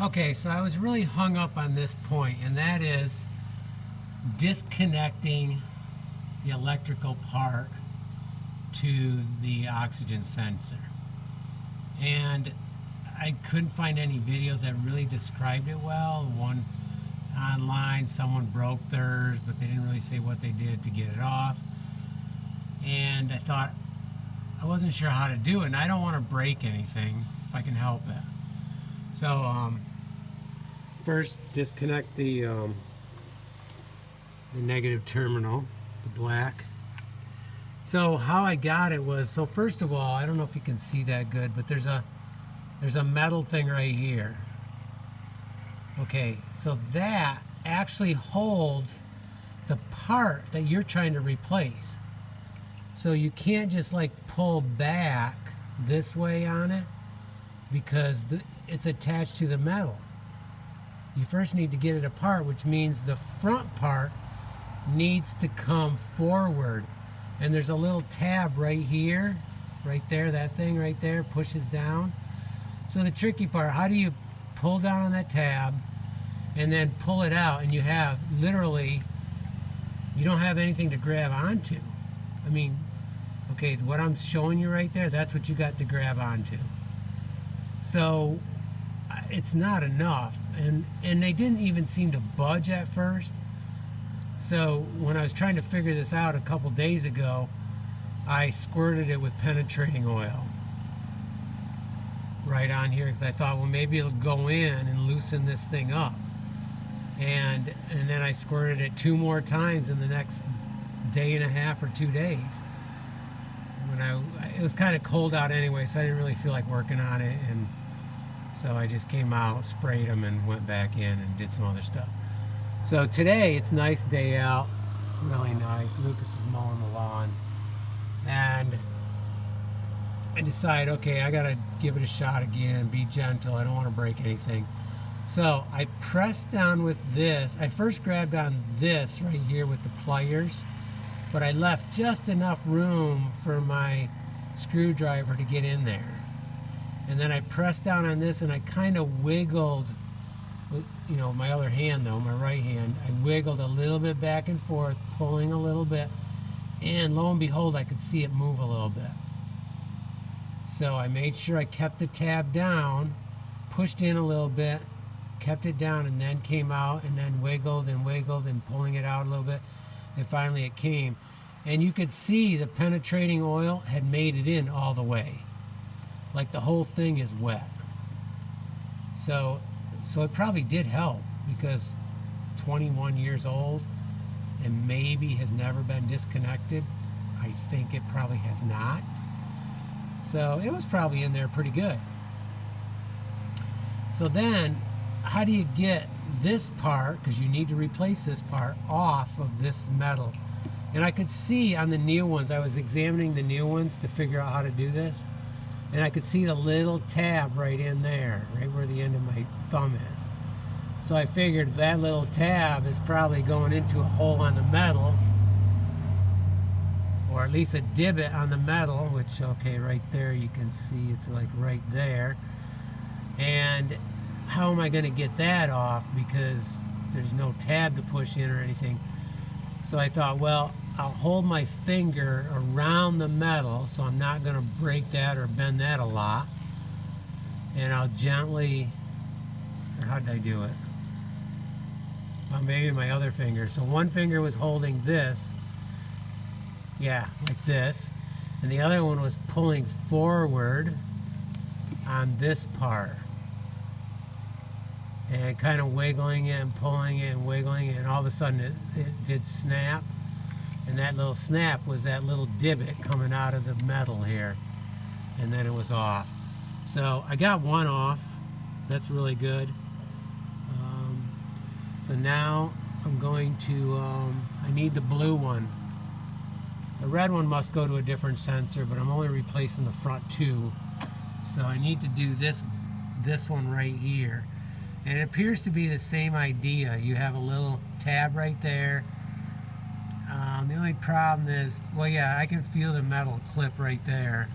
Okay, so I was really hung up on this point, and that is disconnecting the electrical part to the oxygen sensor. And I couldn't find any videos that really described it well. One online, someone broke theirs, but they didn't really say what they did to get it off. And I thought, I wasn't sure how to do it, and I don't want to break anything if I can help it. So, first, disconnect the negative terminal, the black. So how I got it was, so first of all, I don't know if you can see that good, but there's a metal thing right here. Okay, so that actually holds the part that you're trying to replace. So you can't just like pull back this way on it because it's attached to the metal. You first need to get it apart, which means the front part needs to come forward. And there's a little tab right here, right there, that thing right there pushes down. So the tricky part, how do you pull down on that tab and then pull it out, and you have literally, you don't have anything to grab onto. I mean, okay, what I'm showing you right there, that's what you got to grab onto. So it's not enough, and they didn't even seem to budge at first. So when I was trying to figure this out a couple days ago, I squirted it with penetrating oil right on here because I thought, well, maybe it'll go in and loosen this thing up. And then I squirted it 2 more times in the next day and a half or 2 days. It was kind of cold out anyway, so I didn't really feel like working on it, and so I just came out, sprayed them, and went back in and did some other stuff. So today, it's a nice day out, really nice. Lucas is mowing the lawn, and I decided, okay, I gotta give it a shot again, be gentle, I don't want to break anything. So I pressed down with this. I first grabbed on this right here with the pliers, but I left just enough room for my screwdriver to get in there. And then I pressed down on this, and I kind of wiggled, you know, my other hand though, my right hand, I wiggled a little bit back and forth, pulling a little bit, and lo and behold, I could see it move a little bit. So I made sure I kept the tab down, pushed in a little bit, kept it down, and then came out, and then wiggled and pulling it out a little bit, and finally it came. And you could see the penetrating oil had made it in all the way. Like the whole thing is wet. So it probably did help, because 21 years old and maybe has never been disconnected. I think it probably has not. So it was probably in there pretty good. So then, how do you get this part, because you need to replace this part, off of this metal? And I could see on the new ones, I was examining the new ones to figure out how to do this, and I could see the little tab right in there, right where the end of my thumb is. So I figured that little tab is probably going into a hole on the metal, or at least a divot on the metal, which, okay, right there you can see it's like right there. And how am I going to get that off, because there's no tab to push in or anything? So I thought, well, I'll hold my finger around the metal so I'm not going to break that or bend that a lot, and I'll gently, or how did I do it? Well, maybe my other finger. So one finger was holding this, yeah, like this, and the other one was pulling forward on this part, and kind of wiggling it and pulling it and wiggling it, and all of a sudden it did snap. And that little snap was that little divot coming out of the metal here, and then it was off. So I got one off. That's really good. So now I'm going to, I need the blue one. The red one must go to a different sensor, but I'm only replacing the front 2. So I need to do this one right here. And it appears to be the same idea. You have a little tab right there. The only problem is, well, yeah, I can feel the metal clip right there.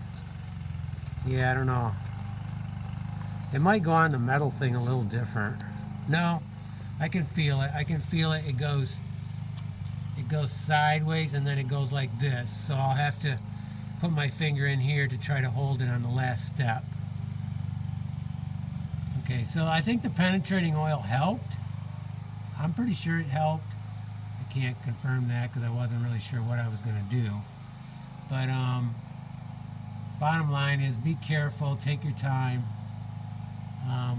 Yeah, I don't know. It might go on the metal thing a little different. No, I can feel it. I can feel it. It goes sideways and then it goes like this. So I'll have to put my finger in here to try to hold it on the last step. Okay, so I think the penetrating oil helped. I'm pretty sure it helped. I can't confirm that because I wasn't really sure what I was going to do. But bottom line is be careful, take your time.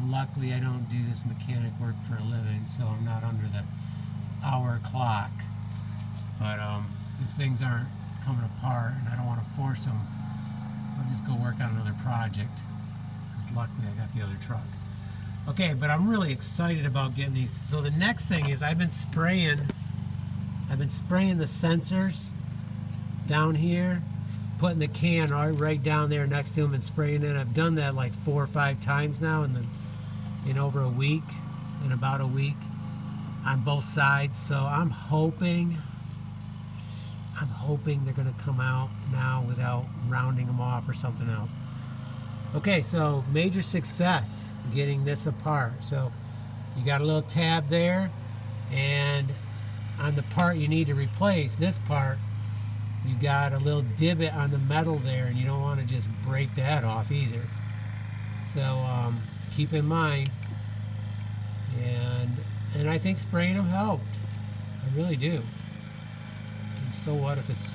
Luckily I don't do this mechanic work for a living, so I'm not under the hour clock. But if things aren't coming apart and I don't want to force them, I'll just go work on another project, because luckily I got the other truck. Okay, but I'm really excited about getting these. So the next thing is I've been spraying the sensors down here, putting the can right down there next to them and spraying it. I've done that like 4 or 5 times now in over a week, in about a week, on both sides. So I'm hoping they're going to come out now without rounding them off or something else. Okay, so major success getting this apart. So you got a little tab there, and on the part you need to replace, this part, you got a little divot on the metal there, and you don't want to just break that off either. So keep in mind, and I think spraying them helped. I really do. And so what if it's,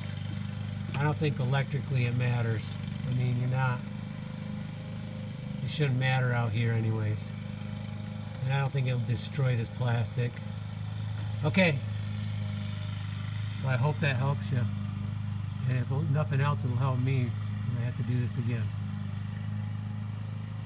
I don't think electrically it matters. I mean, it shouldn't matter out here anyways. And I don't think it'll destroy this plastic. Okay. So I hope that helps you. And if nothing else, it'll help me when I have to do this again.